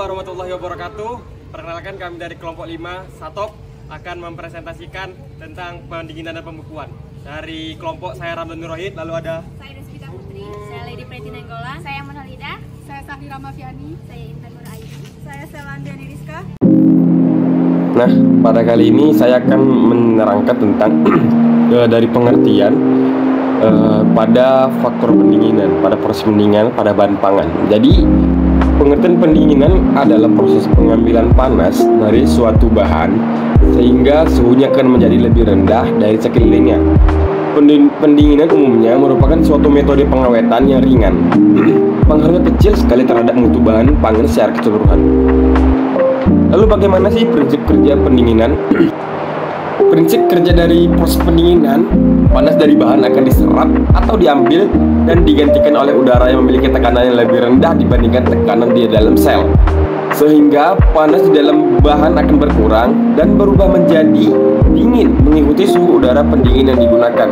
warahmatullahi wabarakatuh. Perkenalkan, kami dari kelompok 5 Satop akan mempresentasikan tentang pendinginan dan pembekuan. Dari kelompok saya Ramdan Nur Rohid, lalu ada saya Desvita Putri, saya Lady Preti Nenggolan, saya Monalida, saya Sahri Ramafiani, saya Intan Nur Ayu, saya Selandiani Rizka. Nah, pada kali ini saya akan menerangkan tentang dari pengertian pada faktor pendinginan, pada proses pendinginan pada bahan pangan. Jadi, pengertian pendinginan adalah proses pengambilan panas dari suatu bahan sehingga suhunya akan menjadi lebih rendah dari sekelilingnya. Pendinginan umumnya merupakan suatu metode pengawetan yang ringan. Pengaruhnya kecil sekali terhadap mutu bahan pangan secara keseluruhan. Lalu bagaimana sih prinsip kerja pendinginan? Prinsip kerja dari proses pendinginan, panas dari bahan akan diserap atau diambil dan digantikan oleh udara yang memiliki tekanan yang lebih rendah dibandingkan tekanan di dalam sel. Sehingga panas di dalam bahan akan berkurang dan berubah menjadi dingin mengikuti suhu udara pendingin yang digunakan.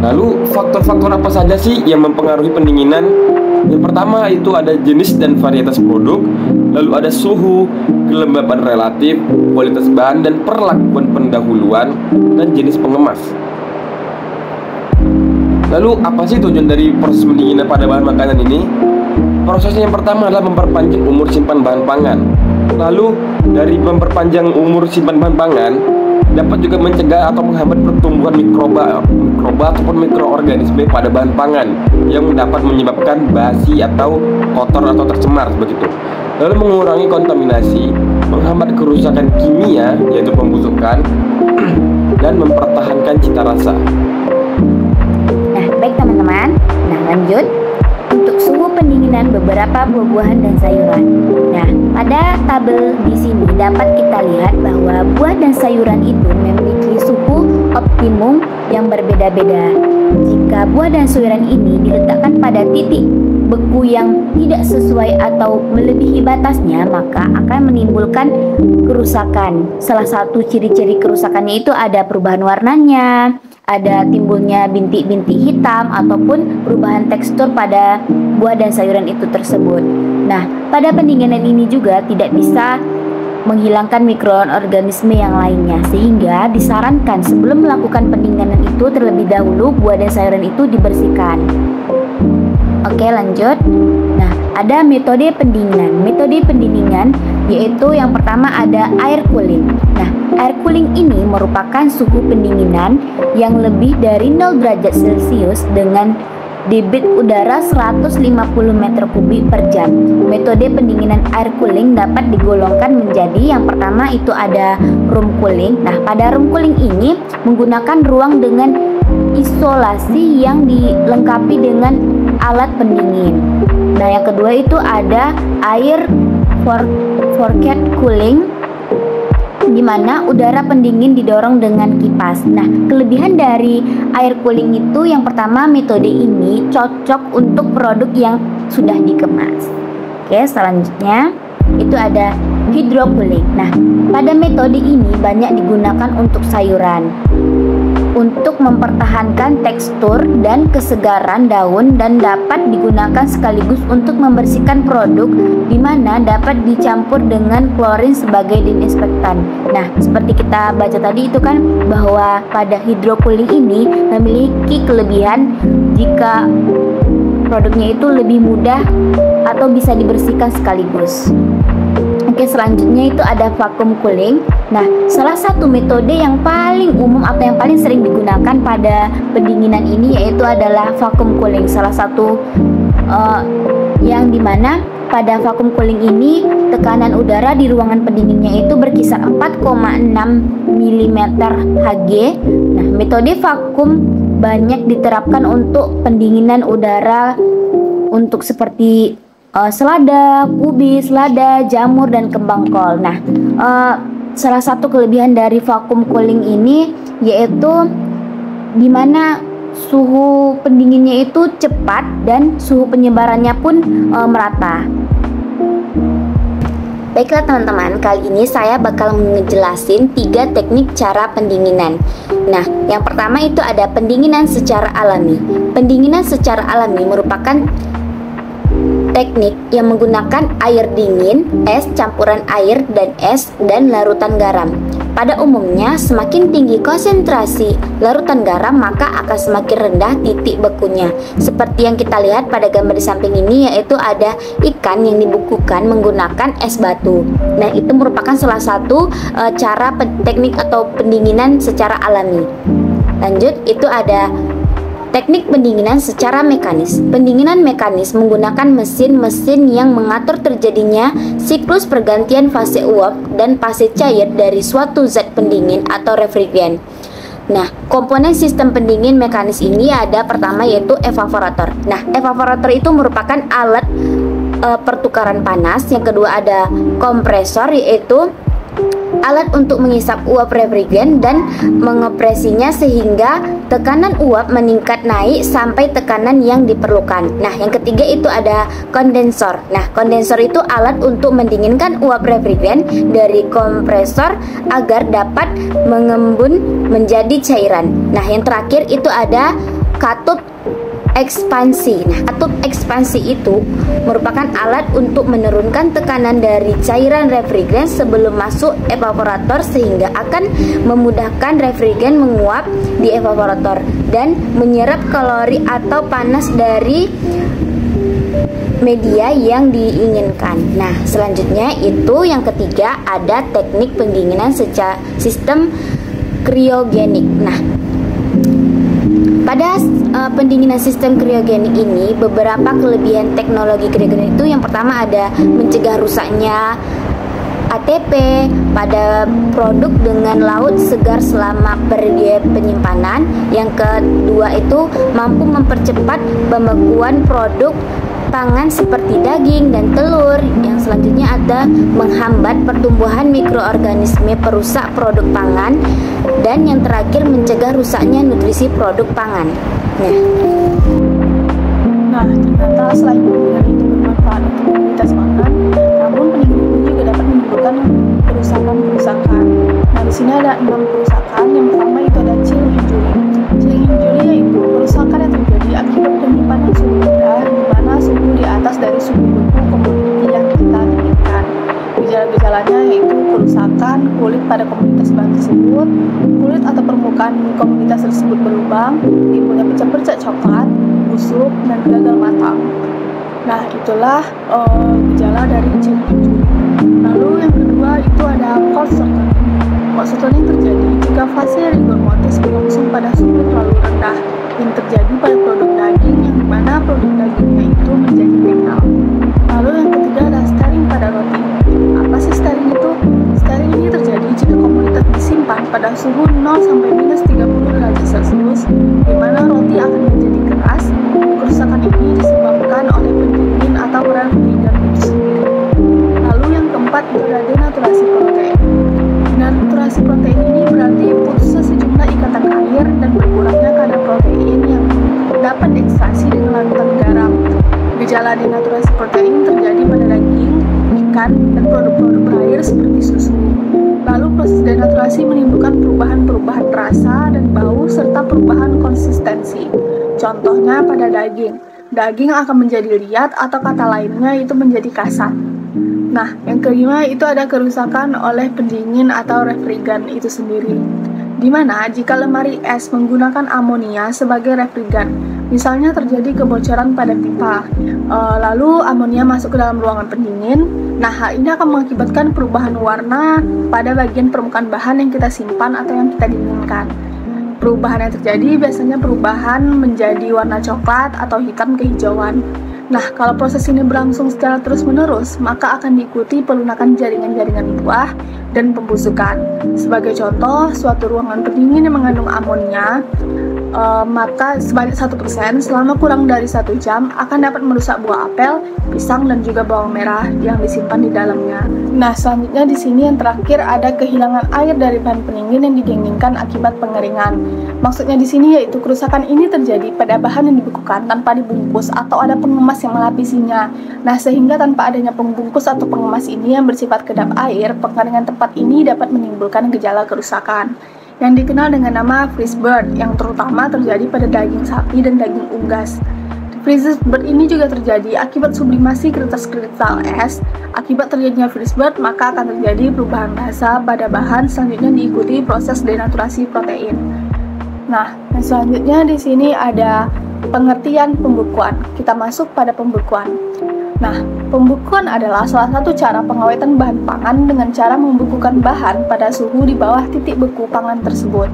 Lalu faktor-faktor apa saja sih yang mempengaruhi pendinginan? Yang pertama itu ada jenis dan varietas produk, lalu ada suhu, kelembapan relatif, kualitas bahan dan perlakuan pendahuluan, dan jenis pengemas. Lalu apa sih tujuan dari proses pendinginan pada bahan makanan ini? Prosesnya yang pertama adalah memperpanjang umur simpan bahan pangan. Lalu dari memperpanjang umur simpan bahan pangan dapat juga mencegah atau menghambat pertumbuhan mikroba ataupun mikroorganisme pada bahan pangan yang dapat menyebabkan basi atau kotor atau tercemar begitu. Lalu mengurangi kontaminasi, menghambat kerusakan kimia yaitu pembusukan dan mempertahankan cita rasa. Nah, baik teman-teman. Nah, lanjut. Untuk suhu pendinginan beberapa buah-buahan dan sayuran. Nah, pada tabel di sini dapat kita lihat bahwa buah dan sayuran itu memiliki suhu optimum yang berbeda-beda. Jika buah dan sayuran ini diletakkan pada titik beku yang tidak sesuai atau melebihi batasnya, maka akan menimbulkan kerusakan. Salah satu ciri-ciri kerusakannya itu ada perubahan warnanya, ada timbulnya bintik-bintik hitam ataupun perubahan tekstur pada buah dan sayuran itu tersebut. Nah, pada pendinginan ini juga tidak bisa menghilangkan mikroorganisme yang lainnya, sehingga disarankan sebelum melakukan pendinginan itu terlebih dahulu buah dan sayuran itu dibersihkan. Oke, lanjut. Nah, ada metode pendinginan. Metode pendinginan yaitu yang pertama ada air cooling. Nah, air cooling ini merupakan suhu pendinginan yang lebih dari 0 derajat Celcius dengan debit udara 150 meter kubik per jam. Metode pendinginan air cooling dapat digolongkan menjadi yang pertama itu ada room cooling. Nah, pada room cooling ini menggunakan ruang dengan isolasi yang dilengkapi dengan alat pendingin. Nah, yang kedua itu ada air forecast cooling, di mana udara pendingin didorong dengan kipas. Nah, kelebihan dari air cooling itu yang pertama, metode ini cocok untuk produk yang sudah dikemas. Oke, selanjutnya itu ada hydrocooling. Nah, pada metode ini banyak digunakan untuk sayuran untuk mempertahankan tekstur dan kesegaran daun dan dapat digunakan sekaligus untuk membersihkan produk, di mana dapat dicampur dengan klorin sebagai disinfektan. Nah, seperti kita baca tadi itu kan bahwa pada hydrocooling ini memiliki kelebihan jika produknya itu lebih mudah atau bisa dibersihkan sekaligus. Oke, selanjutnya itu ada vacuum cooling. Nah, salah satu metode yang paling umum atau yang paling sering digunakan pada pendinginan ini yaitu adalah vacuum cooling. Salah satu yang dimana pada vacuum cooling ini tekanan udara di ruangan pendinginnya itu berkisar 4,6 mm Hg. Nah, metode vacuum banyak diterapkan untuk pendinginan udara untuk seperti selada, kubis, lada, jamur, dan kembang kol. Nah, salah satu kelebihan dari vacuum cooling ini yaitu di mana suhu pendinginnya itu cepat dan suhu penyebarannya pun merata. Baiklah teman-teman, kali ini saya bakal ngejelasin 3 teknik cara pendinginan. Nah, yang pertama itu ada pendinginan secara alami. Pendinginan secara alami merupakan teknik yang menggunakan air dingin, es, campuran air dan es, dan larutan garam. Pada umumnya, semakin tinggi konsentrasi larutan garam, maka akan semakin rendah titik bekunya. Seperti yang kita lihat pada gambar di samping ini, yaitu ada ikan yang dibekukan menggunakan es batu. Nah, itu merupakan salah satu cara teknik atau pendinginan secara alami. Lanjut, itu ada teknik pendinginan secara mekanis. Pendinginan mekanis menggunakan mesin-mesin yang mengatur terjadinya siklus pergantian fase uap dan fase cair dari suatu zat pendingin atau refrigeran. Nah, komponen sistem pendingin mekanis ini ada pertama yaitu evaporator. Nah, evaporator itu merupakan alat pertukaran panas. Yang kedua ada kompresor, yaitu alat untuk mengisap uap refrigeran dan mengopresinya sehingga tekanan uap meningkat naik sampai tekanan yang diperlukan. Nah, yang ketiga itu ada kondensor. Nah, kondensor itu alat untuk mendinginkan uap refrigeran dari kompresor agar dapat mengembun menjadi cairan. Nah, yang terakhir itu ada katup ekspansi. Nah, katup ekspansi itu merupakan alat untuk menurunkan tekanan dari cairan refrigeran sebelum masuk evaporator sehingga akan memudahkan refrigeran menguap di evaporator dan menyerap kalori atau panas dari media yang diinginkan. Nah, selanjutnya itu yang ketiga ada teknik pendinginan secara sistem kriogenik. Nah, pada pendinginan sistem kriogenik ini beberapa kelebihan teknologi kriogenik itu yang pertama ada mencegah rusaknya ATP pada produk dengan laut segar selama periode penyimpanan. Yang kedua itu mampu mempercepat pembekuan produk pangan seperti daging dan telur. Yang selanjutnya ada menghambat pertumbuhan mikroorganisme perusak produk pangan, dan yang terakhir mencegah rusaknya nutrisi produk pangan. Nah, ternyata selain pendinginan itu bermanfaat untuk kualitas pangan, namun pendinginan ini juga dapat menimbulkan kerusakan. Nah, di sini ada 6 kerusakan. Yang pertama itu ada chilling injury. Chilling injury yaitu kerusakan yang terjadi akibat penyimpanan suhu rendah, di mana suhu di atas dari suhu beku komoditi yang kita inginkan. Gejala-gejalanya yaitu kerusakan kulit pada komoditas bahan tersebut, kulit atau permukaan komoditas tersebut berlubang, timbulnya bercak-bercak coklat, busuk, dan gagal matang. Nah, itulah gejala dari chilling injury. Lalu yang kedua itu ada cold shortening. Cold shortening terjadi jika fase rigor mortis berlangsung pada suhu terlalu rendah yang terjadi pada produk daging, yang dimana produk dagingnya itu menjadi kental. Lalu yang ketiga ada stearing pada roti. Apa sih stearing itu? Stearing ini terjadi jika komoditas disimpan pada suhu 0 sampai minus 30 derajat Celcius, di mana roti akan menjadi keras. Kerusakan ini disebabkan oleh pendingin atau refrigeran itu sendiri. Lalu yang keempat itu ada denaturasi protein. Denaturasi protein ini berarti putusnya sejumlah ikatan air dan berkurangnya kadar protein yang dapat diekstraksi dengan larutan garam. Gejala denaturasi protein terjadi pada daging, ikan, dan produk-produk berair seperti susu. Lalu proses denaturasi menimbulkan perubahan-perubahan rasa dan bau serta perubahan konsistensi. Contohnya pada daging. Daging akan menjadi liat atau kata lainnya itu menjadi kasar. Nah, yang kelima itu ada kerusakan oleh pendingin atau refrigeran itu sendiri. Di mana jika lemari es menggunakan amonia sebagai refrigeran, misalnya terjadi kebocoran pada pipa, lalu amonia masuk ke dalam ruangan pendingin. Nah, hal ini akan mengakibatkan perubahan warna pada bagian permukaan bahan yang kita simpan atau yang kita dinginkan. Perubahan yang terjadi biasanya perubahan menjadi warna coklat atau hitam kehijauan. Nah, kalau proses ini berlangsung secara terus-menerus, maka akan diikuti pelunakan jaringan-jaringan buah dan pembusukan. Sebagai contoh, suatu ruangan pendingin yang mengandung amonia, maka sebanyak 1% selama kurang dari 1 jam akan dapat merusak buah apel, pisang, dan juga bawang merah yang disimpan di dalamnya. Nah, selanjutnya di sini yang terakhir ada kehilangan air dari bahan pendingin yang didinginkan akibat pengeringan. Maksudnya di sini yaitu kerusakan ini terjadi pada bahan yang dibekukan tanpa dibungkus atau ada pengemas yang melapisinya. Nah, sehingga tanpa adanya pembungkus atau pengemas ini yang bersifat kedap air, pengeringan tempat ini dapat menimbulkan gejala kerusakan yang dikenal dengan nama freeze burn, yang terutama terjadi pada daging sapi dan daging unggas. Freezebird ini juga terjadi akibat sublimasi kertas kristal es. Akibat terjadinya freezebird, maka akan terjadi perubahan rasa pada bahan, selanjutnya diikuti proses denaturasi protein. Nah, yang selanjutnya di sini ada pengertian pembekuan. Kita masuk pada pembekuan. Nah, pembekuan adalah salah satu cara pengawetan bahan pangan dengan cara membekukan bahan pada suhu di bawah titik beku pangan tersebut.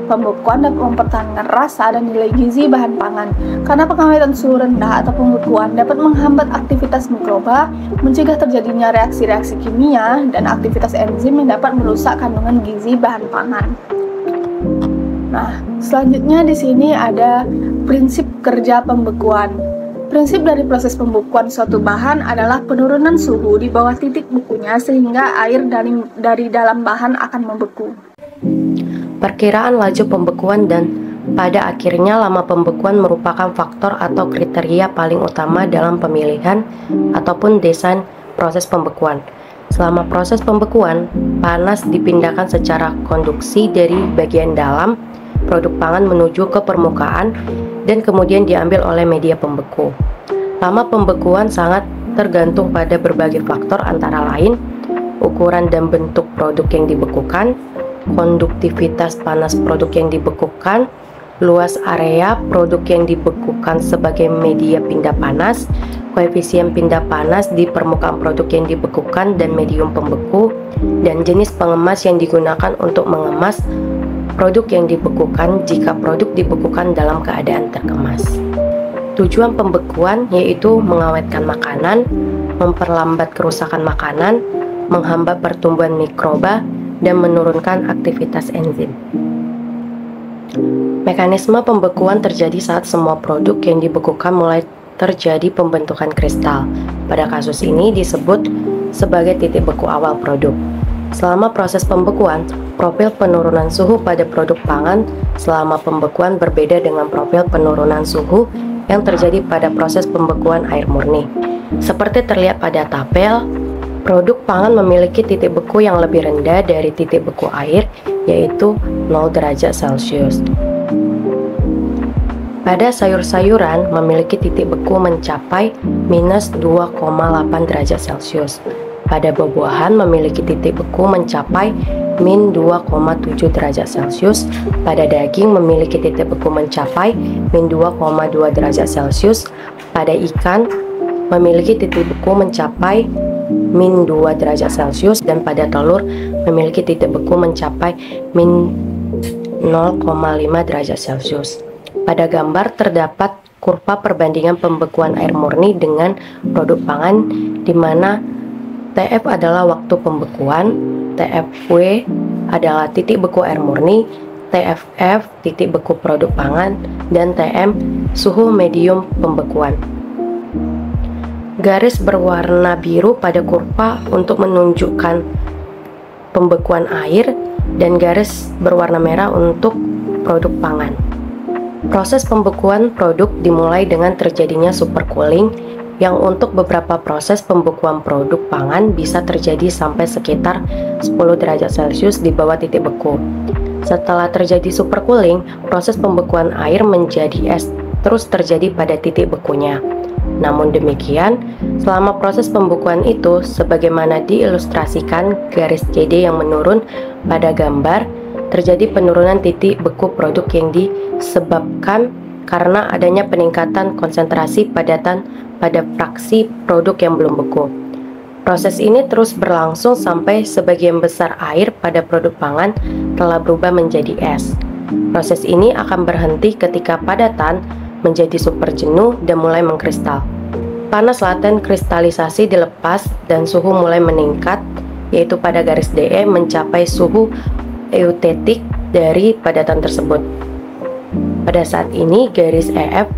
Pembekuan dapat mempertahankan rasa dan nilai gizi bahan pangan. Karena pengawetan suhu rendah atau pembekuan dapat menghambat aktivitas mikroba, mencegah terjadinya reaksi-reaksi kimia, dan aktivitas enzim yang dapat merusak kandungan gizi bahan pangan. Nah, selanjutnya di sini ada prinsip kerja pembekuan. Prinsip dari proses pembekuan suatu bahan adalah penurunan suhu di bawah titik bekunya sehingga air dari dalam bahan akan membeku. Perkiraan laju pembekuan dan pada akhirnya lama pembekuan merupakan faktor atau kriteria paling utama dalam pemilihan ataupun desain proses pembekuan. Selama proses pembekuan, panas dipindahkan secara konduksi dari bagian dalam produk pangan menuju ke permukaan dan kemudian diambil oleh media pembeku. Lama pembekuan sangat tergantung pada berbagai faktor antara lain ukuran dan bentuk produk yang dibekukan, konduktivitas panas produk yang dibekukan, luas area produk yang dibekukan sebagai media pindah panas, koefisien pindah panas di permukaan produk yang dibekukan dan medium pembeku, dan jenis pengemas yang digunakan untuk mengemas produk yang dibekukan jika produk dibekukan dalam keadaan terkemas. Tujuan pembekuan yaitu mengawetkan makanan, memperlambat kerusakan makanan, menghambat pertumbuhan mikroba, dan menurunkan aktivitas enzim. Mekanisme pembekuan terjadi saat semua produk yang dibekukan mulai terjadi pembentukan kristal. Pada kasus ini disebut sebagai titik beku awal produk. Selama proses pembekuan, profil penurunan suhu pada produk pangan selama pembekuan berbeda dengan profil penurunan suhu yang terjadi pada proses pembekuan air murni. Seperti terlihat pada tabel, produk pangan memiliki titik beku yang lebih rendah dari titik beku air, yaitu 0 derajat Celcius. Pada sayur-sayuran memiliki titik beku mencapai minus 2,8 derajat Celcius. Pada buah-buahan memiliki titik beku mencapai min 2,7 derajat Celcius. Pada daging memiliki titik beku mencapai min 2,2 derajat Celcius. Pada ikan memiliki titik beku mencapai min 2 derajat Celcius, dan pada telur memiliki titik beku mencapai min 0,5 derajat Celcius. Pada gambar terdapat kurva perbandingan pembekuan air murni dengan produk pangan di mana TF adalah waktu pembekuan, TFW adalah titik beku air murni, TFF titik beku produk pangan, dan TM suhu medium pembekuan. Garis berwarna biru pada kurva untuk menunjukkan pembekuan air dan garis berwarna merah untuk produk pangan. Proses pembekuan produk dimulai dengan terjadinya supercooling yang untuk beberapa proses pembekuan produk pangan bisa terjadi sampai sekitar 10 derajat Celcius di bawah titik beku. Setelah terjadi supercooling, proses pembekuan air menjadi es terus terjadi pada titik bekunya. Namun demikian, selama proses pembekuan itu, sebagaimana diilustrasikan garis CD yang menurun pada gambar, terjadi penurunan titik beku produk yang disebabkan karena adanya peningkatan konsentrasi padatan pada fraksi produk yang belum beku. Proses ini terus berlangsung sampai sebagian besar air pada produk pangan telah berubah menjadi es. Proses ini akan berhenti ketika padatan menjadi super jenuh dan mulai mengkristal. Panas laten kristalisasi dilepas dan suhu mulai meningkat, yaitu pada garis DE mencapai suhu eutetik dari padatan tersebut. Pada saat ini garis EF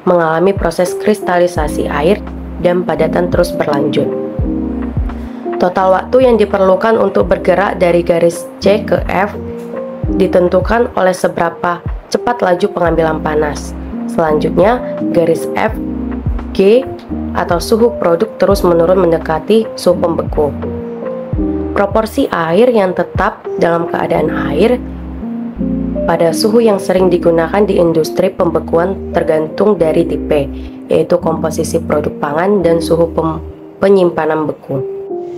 mengalami proses kristalisasi air dan padatan terus berlanjut. Total waktu yang diperlukan untuk bergerak dari garis C ke F ditentukan oleh seberapa cepat laju pengambilan panas. Selanjutnya, garis F, G atau suhu produk terus menurun mendekati suhu pembeku. Proporsi air yang tetap dalam keadaan air pada suhu yang sering digunakan di industri pembekuan tergantung dari tipe, yaitu komposisi produk pangan dan suhu penyimpanan beku.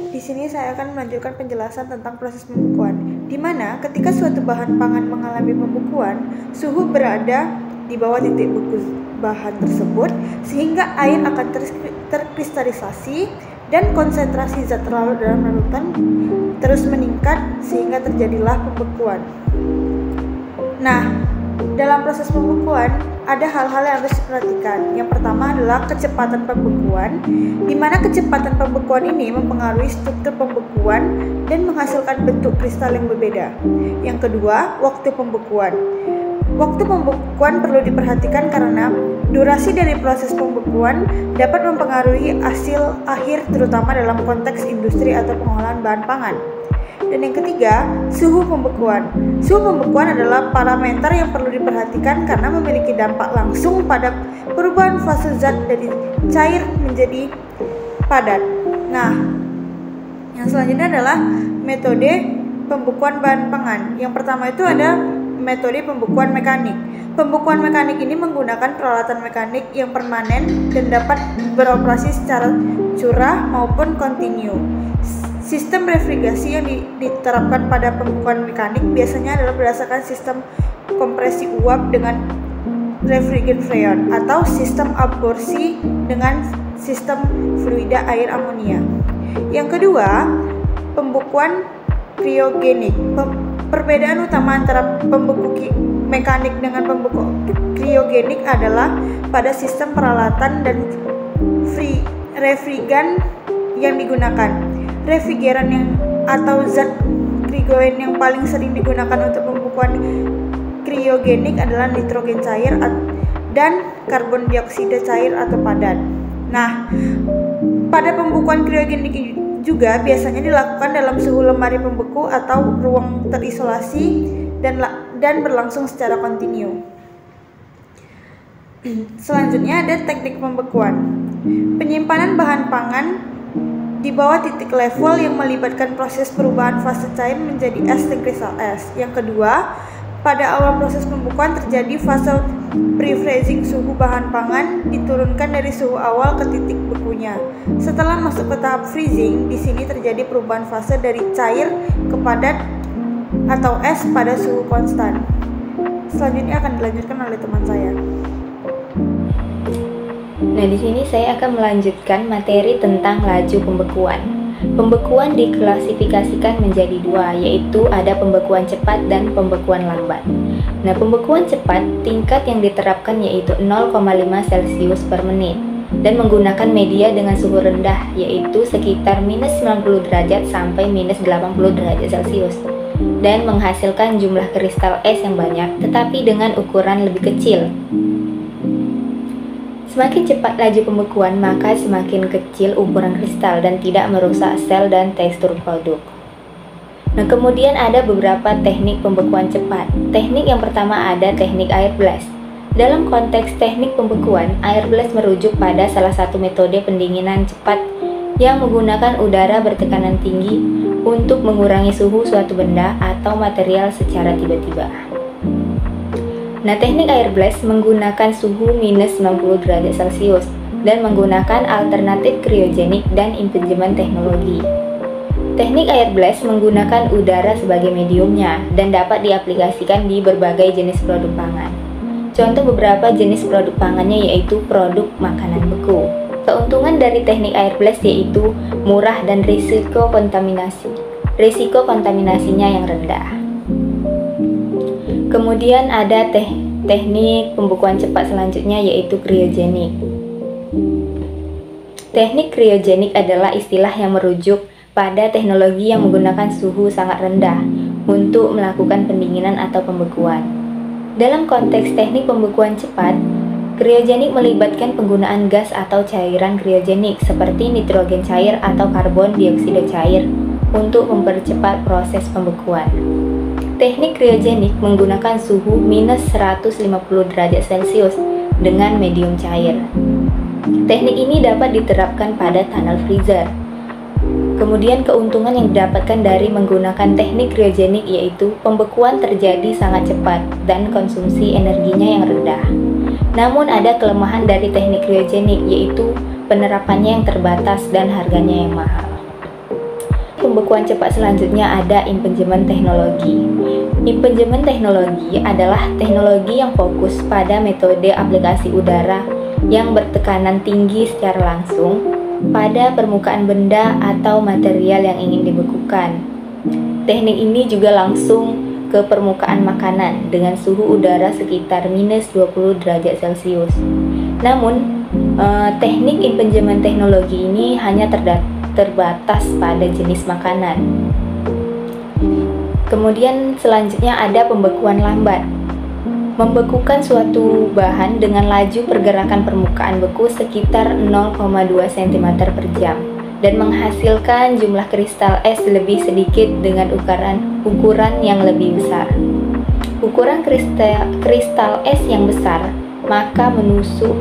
Di sini saya akan melanjutkan penjelasan tentang proses pembekuan, di mana ketika suatu bahan pangan mengalami pembekuan, suhu berada di bawah titik beku bahan tersebut, sehingga air akan terkristalisasi dan konsentrasi zat terlarut dalam larutan terus meningkat sehingga terjadilah pembekuan. Nah, dalam proses pembekuan ada hal-hal yang harus diperhatikan. Yang pertama adalah kecepatan pembekuan, di mana kecepatan pembekuan ini mempengaruhi struktur pembekuan dan menghasilkan bentuk kristal yang berbeda. Yang kedua, waktu pembekuan. Waktu pembekuan perlu diperhatikan karena durasi dari proses pembekuan dapat mempengaruhi hasil akhir, terutama dalam konteks industri atau pengolahan bahan pangan. Dan yang ketiga, suhu pembekuan. Suhu pembekuan adalah parameter yang perlu diperhatikan karena memiliki dampak langsung pada perubahan fase zat dari cair menjadi padat. Nah, yang selanjutnya adalah metode pembekuan bahan pangan. Yang pertama itu ada metode pembekuan mekanik. Pembekuan mekanik ini menggunakan peralatan mekanik yang permanen dan dapat beroperasi secara curah maupun kontinu. Sistem refrigerasi yang diterapkan pada pembekuan mekanik biasanya adalah berdasarkan sistem kompresi uap dengan refrigerant freon atau sistem aborsi dengan sistem fluida air amonia. Yang kedua, pembekuan kriogenik. Perbedaan utama antara pembeku mekanik dengan pembeku kriogenik adalah pada sistem peralatan dan refrigerant yang digunakan. Refrigeran atau zat kriogen yang paling sering digunakan untuk pembekuan kriogenik adalah nitrogen cair dan karbon dioksida cair atau padat. Nah, pada pembekuan kriogenik juga biasanya dilakukan dalam suhu lemari pembeku atau ruang terisolasi dan berlangsung secara kontinu. Selanjutnya ada teknik pembekuan. Penyimpanan bahan pangan di bawah titik level yang melibatkan proses perubahan fase cair menjadi es dan kristal es. Yang kedua, pada awal proses pembekuan terjadi fase pre-freezing, suhu bahan pangan diturunkan dari suhu awal ke titik bekunya. Setelah masuk ke tahap freezing, di sini terjadi perubahan fase dari cair ke padat atau es pada suhu konstan. Selanjutnya akan dilanjutkan oleh teman saya. Nah, di sini saya akan melanjutkan materi tentang laju pembekuan. Pembekuan diklasifikasikan menjadi dua, yaitu ada pembekuan cepat dan pembekuan lambat. Nah, pembekuan cepat tingkat yang diterapkan yaitu 0,5 Celcius per menit dan menggunakan media dengan suhu rendah, yaitu sekitar minus 90 derajat sampai minus 80 derajat Celcius, dan menghasilkan jumlah kristal es yang banyak tetapi dengan ukuran lebih kecil. Semakin cepat laju pembekuan, maka semakin kecil ukuran kristal dan tidak merusak sel dan tekstur produk. Nah, kemudian ada beberapa teknik pembekuan cepat. Teknik yang pertama ada teknik air blast. Dalam konteks teknik pembekuan, air blast merujuk pada salah satu metode pendinginan cepat yang menggunakan udara bertekanan tinggi untuk mengurangi suhu suatu benda atau material secara tiba-tiba. Nah, teknik air blast menggunakan suhu minus 90 derajat Celcius dan menggunakan alternatif kriogenik dan impingement teknologi. Teknik air blast menggunakan udara sebagai mediumnya dan dapat diaplikasikan di berbagai jenis produk pangan. Contoh beberapa jenis produk pangannya yaitu produk makanan beku. Keuntungan dari teknik air blast yaitu murah dan risiko kontaminasinya yang rendah. Kemudian ada teknik pembekuan cepat selanjutnya yaitu kriogenik. Teknik kriogenik adalah istilah yang merujuk pada teknologi yang menggunakan suhu sangat rendah untuk melakukan pendinginan atau pembekuan. Dalam konteks teknik pembekuan cepat, kriogenik melibatkan penggunaan gas atau cairan kriogenik seperti nitrogen cair atau karbon dioksida cair untuk mempercepat proses pembekuan. Teknik kriogenik menggunakan suhu minus 150 derajat Celcius dengan medium cair. Teknik ini dapat diterapkan pada tunnel freezer. Kemudian keuntungan yang didapatkan dari menggunakan teknik kriogenik yaitu pembekuan terjadi sangat cepat dan konsumsi energinya yang rendah. Namun ada kelemahan dari teknik kriogenik, yaitu penerapannya yang terbatas dan harganya yang mahal. Pembekuan cepat selanjutnya ada impinjemen teknologi. Impinjemen teknologi adalah teknologi yang fokus pada metode aplikasi udara yang bertekanan tinggi secara langsung pada permukaan benda atau material yang ingin dibekukan. Teknik ini juga langsung ke permukaan makanan dengan suhu udara sekitar minus 20 derajat Celcius. Namun, teknik impinjemen teknologi ini hanya terbatas pada jenis makanan. Kemudian selanjutnya ada pembekuan lambat. Membekukan suatu bahan dengan laju pergerakan permukaan beku sekitar 0,2 cm per jam dan menghasilkan jumlah kristal es lebih sedikit dengan ukuran yang lebih besar. Ukuran kristal es yang besar maka menusuk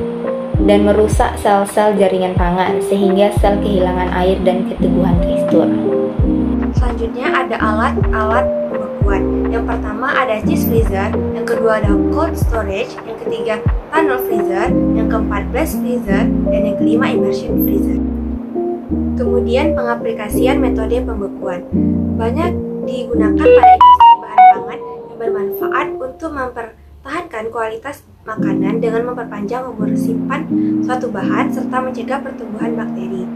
dan merusak sel-sel jaringan pangan sehingga sel kehilangan air dan keteguhan tekstur. Selanjutnya ada alat-alat pembekuan. Yang pertama ada chest freezer, yang kedua ada cold storage, yang ketiga tunnel freezer, yang keempat blast freezer, dan yang kelima immersion freezer. Kemudian pengaplikasian metode pembekuan banyak digunakan pada industri bahan pangan yang bermanfaat untuk mempertahankan kualitas makanan dengan memperpanjang umur simpan suatu bahan serta mencegah pertumbuhan bakteri.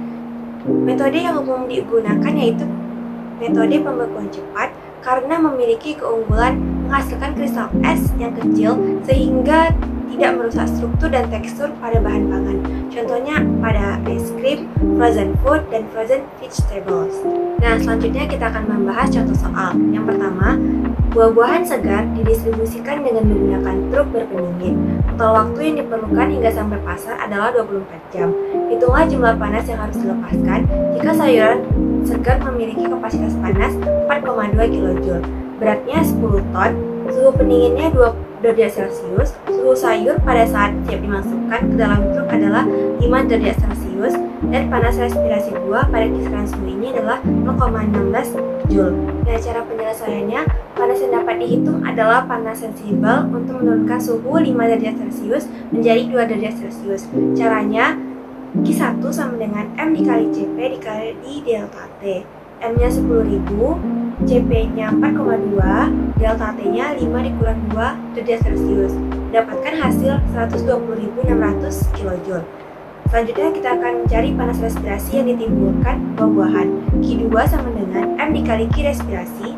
Metode yang umum digunakan yaitu metode pembekuan cepat karena memiliki keunggulan menghasilkan kristal es yang kecil sehingga tidak merusak struktur dan tekstur pada bahan pangan. Contohnya pada es krim, frozen food, dan frozen vegetables. Nah, selanjutnya kita akan membahas contoh soal. Yang pertama, buah-buahan segar didistribusikan dengan menggunakan truk berpendingin. Total waktu yang diperlukan hingga sampai pasar adalah 24 jam. Hitunglah jumlah panas yang harus dilepaskan jika sayuran segar memiliki kapasitas panas 4,2 kJ. Beratnya 10 ton, suhu pendinginnya 2 derajat Celcius, suhu sayur pada saat siap dimasukkan ke dalam truk adalah 5 derajat Celcius, dan panas respirasi buah pada kisaran suhu ini adalah 0,16 Joule. Nah, cara penyelesaiannya, panas yang dapat dihitung adalah panas sensibel untuk menurunkan suhu 5 derajat Celcius menjadi 2 derajat Celcius. Caranya, Q1 sama dengan M dikali CP dikali delta T. M-nya 10.000, CP-nya 4,2, delta T-nya 5 dikurang 2 derajat Celcius. Mendapatkan hasil 120.600 kJ. Selanjutnya kita akan mencari panas respirasi yang ditimbulkan buah-buahan. Q2 sama dengan M dikali Q respirasi,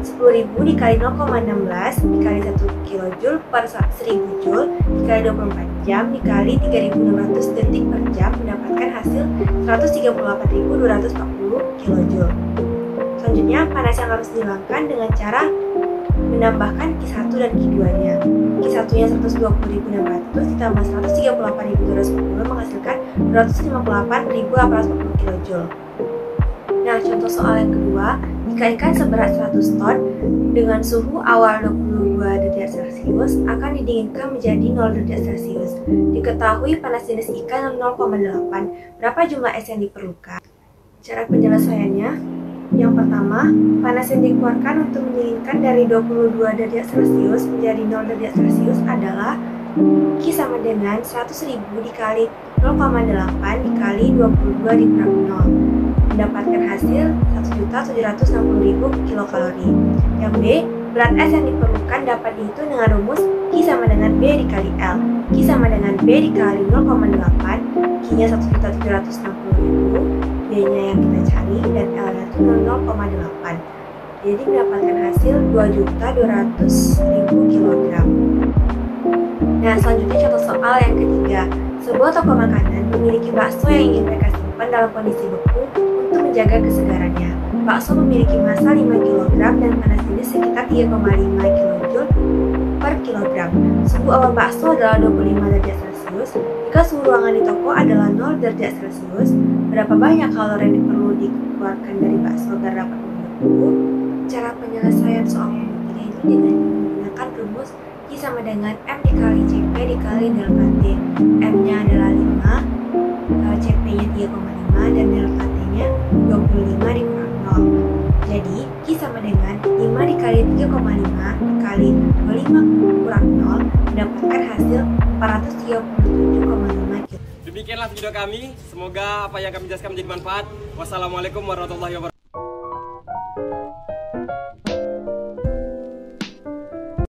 10.000 dikali 0,16 dikali 1 kJ per 1000 Joule dikali 24 jam dikali 3.600 detik per jam mendapatkan hasil 138.240 kJ. Selanjutnya, panas yang harus dihilangkan dengan cara menambahkan Q1 dan Q2-nya. Q1-nya 120.600 ditambah 138.240 menghasilkan 258.840 kJ. Nah, contoh soal yang kedua, jika ikan seberat 100 ton dengan suhu awal 22 derajat Celcius akan didinginkan menjadi 0 derajat Celcius. Diketahui panas jenis ikan 0,8. Berapa jumlah es yang diperlukan? Cara penyelesaiannya, yang pertama, panas yang dikeluarkan untuk mendinginkan dari 22 derajat Celcius menjadi 0 derajat Celcius adalah Q sama dengan 100.000 dikali 0,8 dikali 22 dikurang 0. Mendapatkan hasil 1.760.000 kilokalori. Yang B, berat es yang diperlukan dapat dihitung dengan rumus Q sama dengan B dikali L. Q sama dengan B dikali 0,8, Q-nya 1.760.000, B-nya yang kita cari, dan L-nya itu 0,8. Jadi mendapatkan hasil 2.200.000 kilogram. Nah, selanjutnya contoh soal yang ketiga. Sebuah toko makanan memiliki bakso yang ingin mereka simpan dalam kondisi beku untuk menjaga kesegarannya. Bakso memiliki massa 5 kg dan panas jenis sekitar 3,5 kJ per kilogram. Suhu awal bakso adalah 25 derajat Celcius. Jika suhu ruangan di toko adalah 0 derajat Celcius, berapa banyak kalori yang perlu dikeluarkan dari bakso agar dapat membeku? Cara penyelesaian soal yang ketiga ini dengan menggunakan rumus Q sama dengan M dikali CP dikali delta T. M-nya adalah 5, CP-nya 3,5, dan delta T-nya 25 dikurang 0. Jadi, Q sama dengan 5 dikali 3,5 dikali 25 kurang 0 mendapatkan hasil 537,5 kg. Demikianlah video kami. Semoga apa yang kami jelaskan menjadi manfaat. Wassalamualaikum warahmatullahi wabarakatuh.